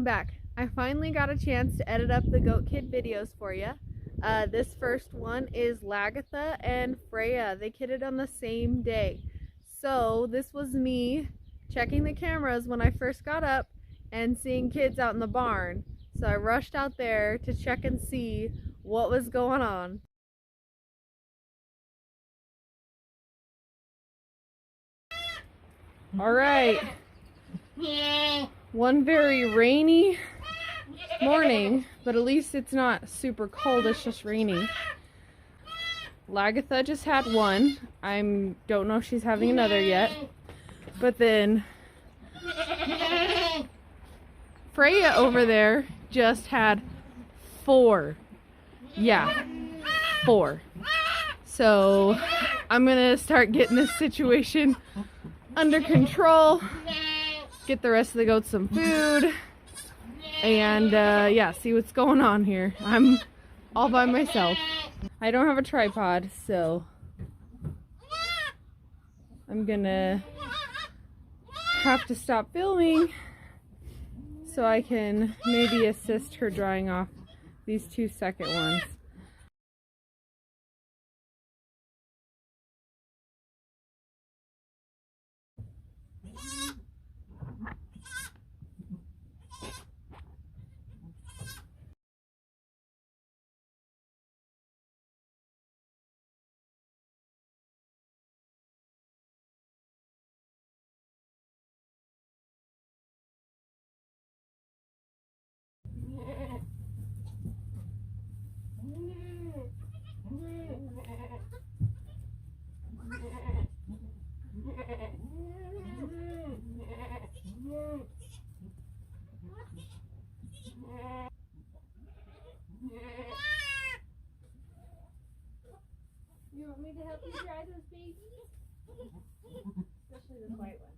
welcome back. I finally got a chance to edit up the Goat Kid videos for you. This first one is Lagertha and Freya. They kidded on the same day. So this was me checking the cameras when I first got up and seeing kids out in the barn. So I rushed out there to check and see what was going on. All right. One very rainy morning, but at least it's not super cold, it's just rainy. Lagertha just had one. I don't know if she's having another yet. But then Freya over there just had 4. Yeah, 4. So I'm gonna start getting this situation under control, get the rest of the goats some food, and yeah, see what's going on here. I'm all by myself. I don't have a tripod, so I'm gonna have to stop filming so I can maybe assist her drying off these 2 second ones. You want me to help you dry those babies? Especially this white one.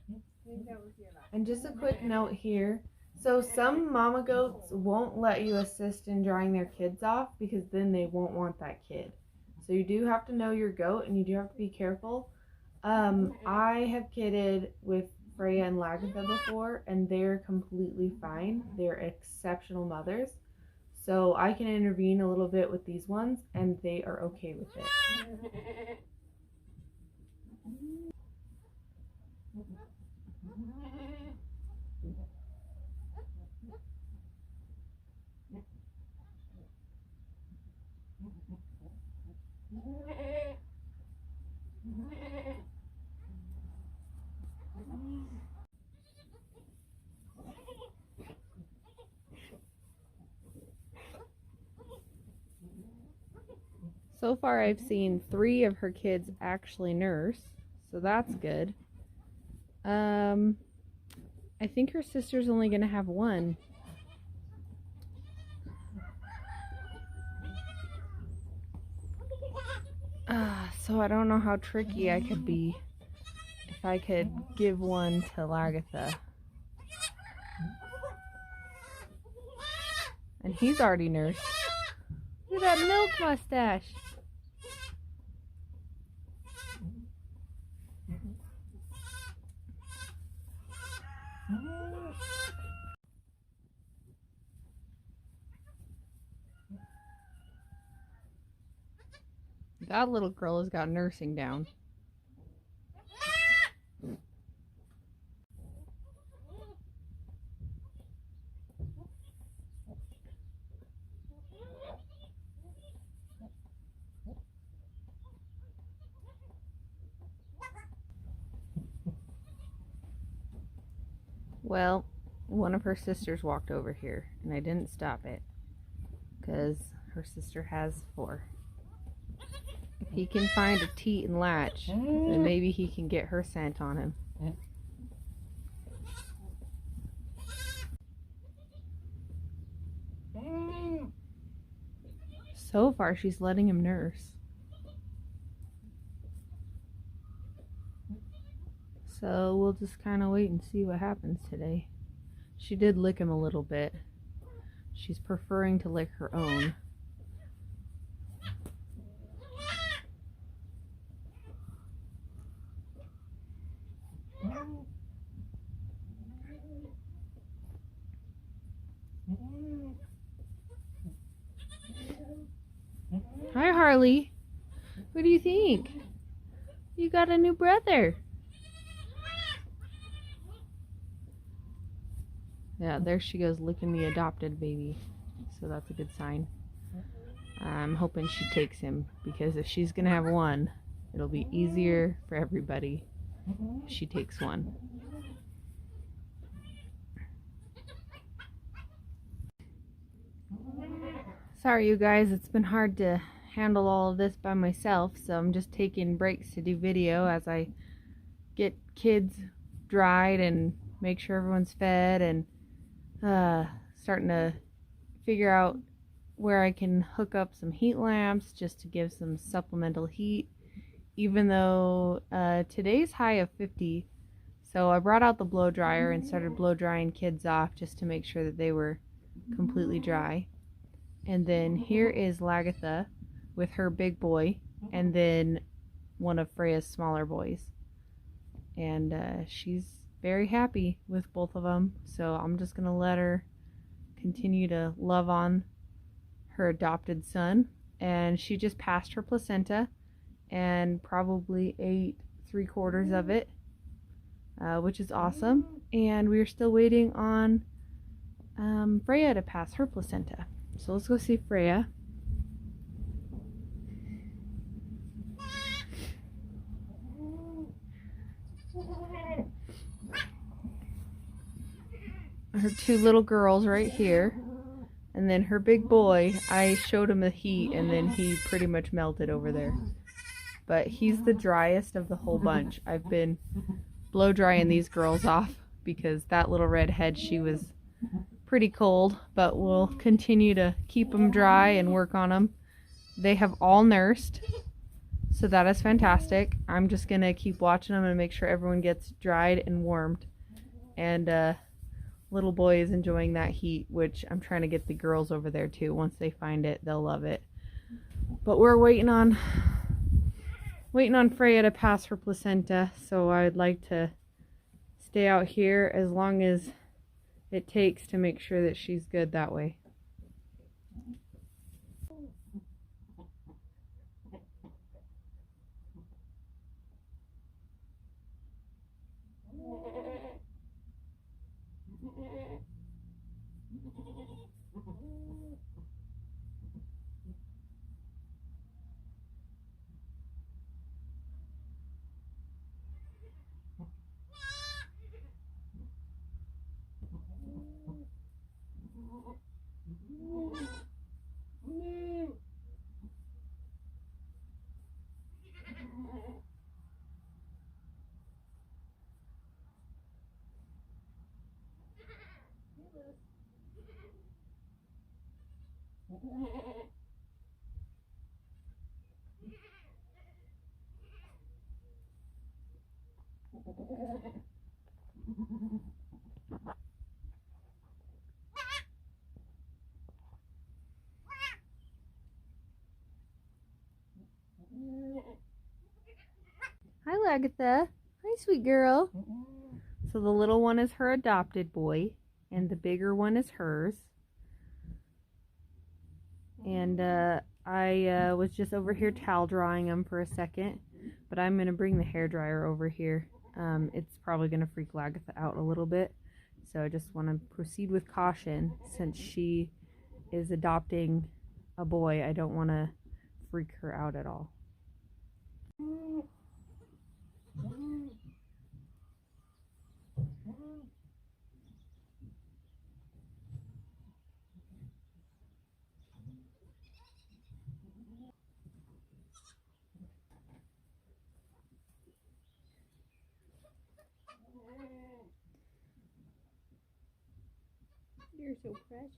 I think that was your last. And just a quick note here. So some mama goats won't let you assist in drying their kids off because then they won't want that kid. So you do have to know your goat and you do have to be careful. I have kidded with Freya and Lagertha before and they're completely fine. They're exceptional mothers. So I can intervene a little bit with these ones and they are okay with it. So far I've seen 3 of her kids actually nurse, so that's good. I think her sister's only gonna have 1. So I don't know how tricky I could be if I could give one to Lagertha. And he's already nursed. Look at that milk mustache. That little girl has got nursing down. Well, one of her sisters walked over here and I didn't stop it because her sister has 4. If he can find a teat and latch, then maybe he can get her scent on him. So far, she's letting him nurse. So we'll just kind of wait and see what happens today. She did lick him a little bit. She's preferring to lick her own. Harley? What do you think? You got a new brother. Yeah, there she goes licking the adopted baby. So that's a good sign. I'm hoping she takes him, because if she's gonna have one, it'll be easier for everybody if she takes one. Sorry you guys, it's been hard to handle all of this by myself, so I'm just taking breaks to do video as I get kids dried and make sure everyone's fed, and starting to figure out where I can hook up some heat lamps just to give some supplemental heat, even though today's high of 50. So I brought out the blow dryer and started blow drying kids off just to make sure that they were completely dry. And then here is Lagertha with her big boy, and then one of Freya's smaller boys. And she's very happy with both of them, so I'm just gonna let her continue to love on her adopted son. And she just passed her placenta and probably ate 3/4 of it, which is awesome. And we're still waiting on Freya to pass her placenta. So let's go see Freya. Her two little girls right here. And then her big boy, I showed him the heat and then he pretty much melted over there. But he's the driest of the whole bunch. I've been blow drying these girls off because that little redhead, she was pretty cold. But we'll continue to keep them dry and work on them. They have all nursed, so that is fantastic. I'm just going to keep watching them and make sure everyone gets dried and warmed. And little boy is enjoying that heat, which I'm trying to get the girls over there too. Once they find it, they'll love it. But we're waiting on Freya to pass her placenta, so I'd like to stay out here as long as it takes to make sure that she's good that way. Hi, Lagertha. Hi, sweet girl. So the little one is her adopted boy, and the bigger one is hers. And I was just over here towel drying them for a second, but I'm going to bring the hairdryer over here. It's probably going to freak Lagertha out a little bit, so I just want to proceed with caution. Since she is adopting a boy, I don't want to freak her out at all. You're so precious.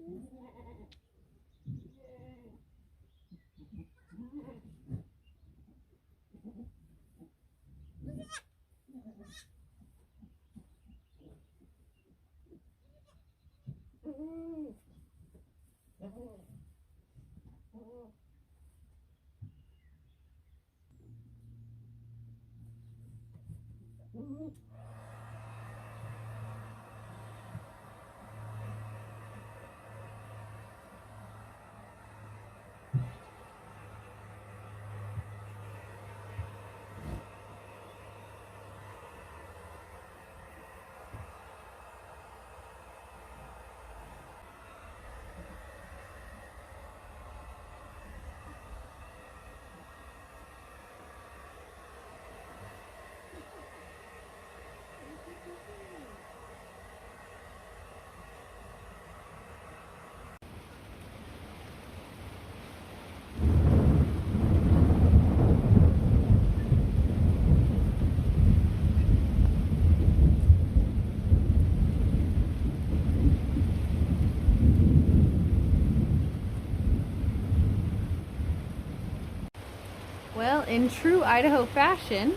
Well, in true Idaho fashion,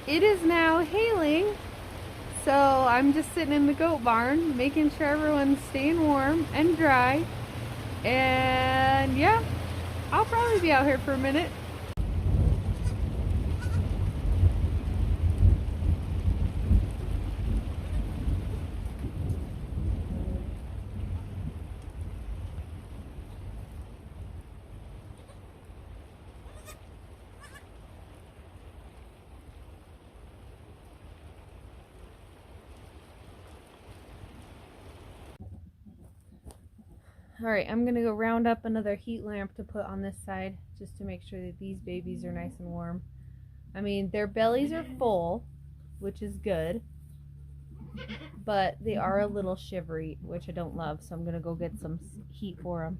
it is now hailing, so I'm just sitting in the goat barn making sure everyone's staying warm and dry. And yeah, I'll probably be out here for a minute. Alright, I'm gonna go round up another heat lamp to put on this side just to make sure that these babies are nice and warm. I mean, their bellies are full, which is good, but they are a little shivery, which I don't love, so I'm gonna go get some heat for them.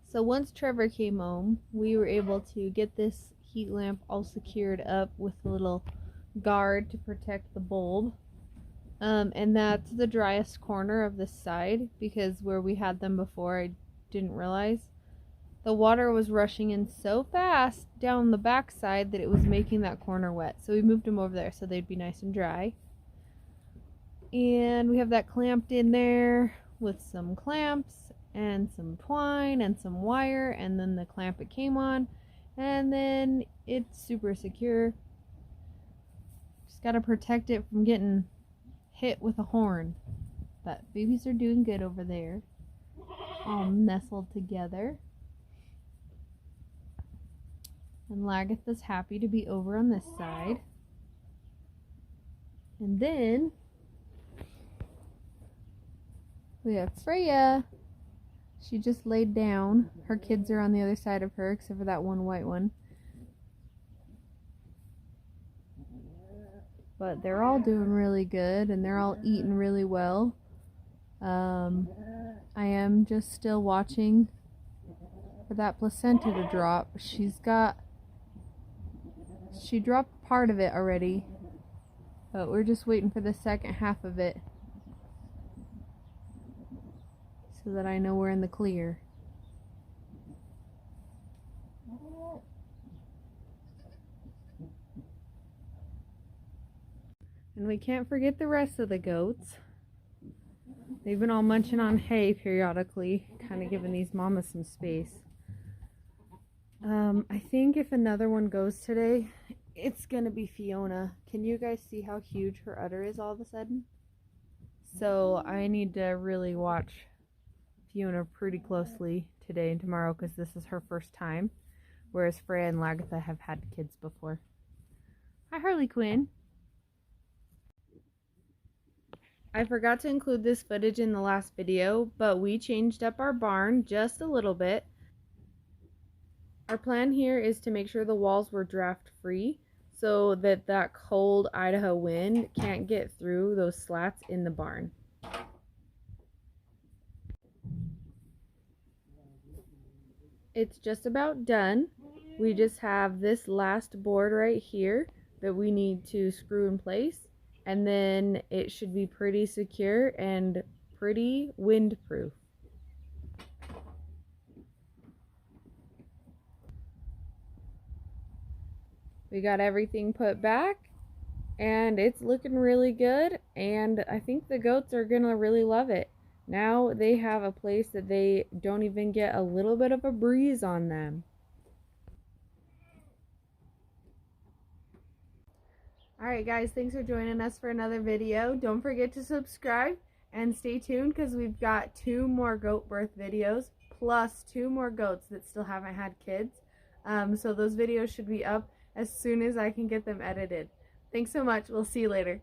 So once Trevor came home, we were able to get this heat lamp all secured up with a little guard to protect the bulb. And that's the driest corner of this side, because where we had them before, I didn't realize the water was rushing in so fast down the back side that it was making that corner wet. So we moved them over there so they'd be nice and dry. And we have that clamped in there with some clamps and some twine and some wire, and then the clamp it came on, and then it's super secure. Just gotta protect it from getting hit with a horn. But babies are doing good over there, all nestled together. And Lagertha's happy to be over on this side. And then we have Freya. She just laid down. Her kids are on the other side of her, except for that one white one. But they're all doing really good, and they're all eating really well. I am just still watching for that placenta to drop. She dropped part of it already, but we're just waiting for the second half of it so that I know we're in the clear. And we can't forget the rest of the goats. They've been all munching on hay periodically, kind of giving these mamas some space. I think if another one goes today, it's gonna be Fiona. Can you guys see how huge her udder is all of a sudden? So I need to really watch Fiona pretty closely today and tomorrow, because this is her first time, whereas Freya and Lagertha have had kids before. Hi, Harley Quinn. I forgot to include this footage in the last video, but we changed up our barn just a little bit. Our plan here is to make sure the walls were draft free so that that cold Idaho wind can't get through those slats in the barn. It's just about done. We just have this last board right here that we need to screw in place, and then it should be pretty secure and pretty windproof. We got everything put back, and it's looking really good, and I think the goats are gonna really love it. Now they have a place that they don't even get a little bit of a breeze on them. Alright guys, thanks for joining us for another video. Don't forget to subscribe and stay tuned, because we've got 2 more goat birth videos plus 2 more goats that still haven't had kids. So those videos should be up as soon as I can get them edited. Thanks so much. We'll see you later.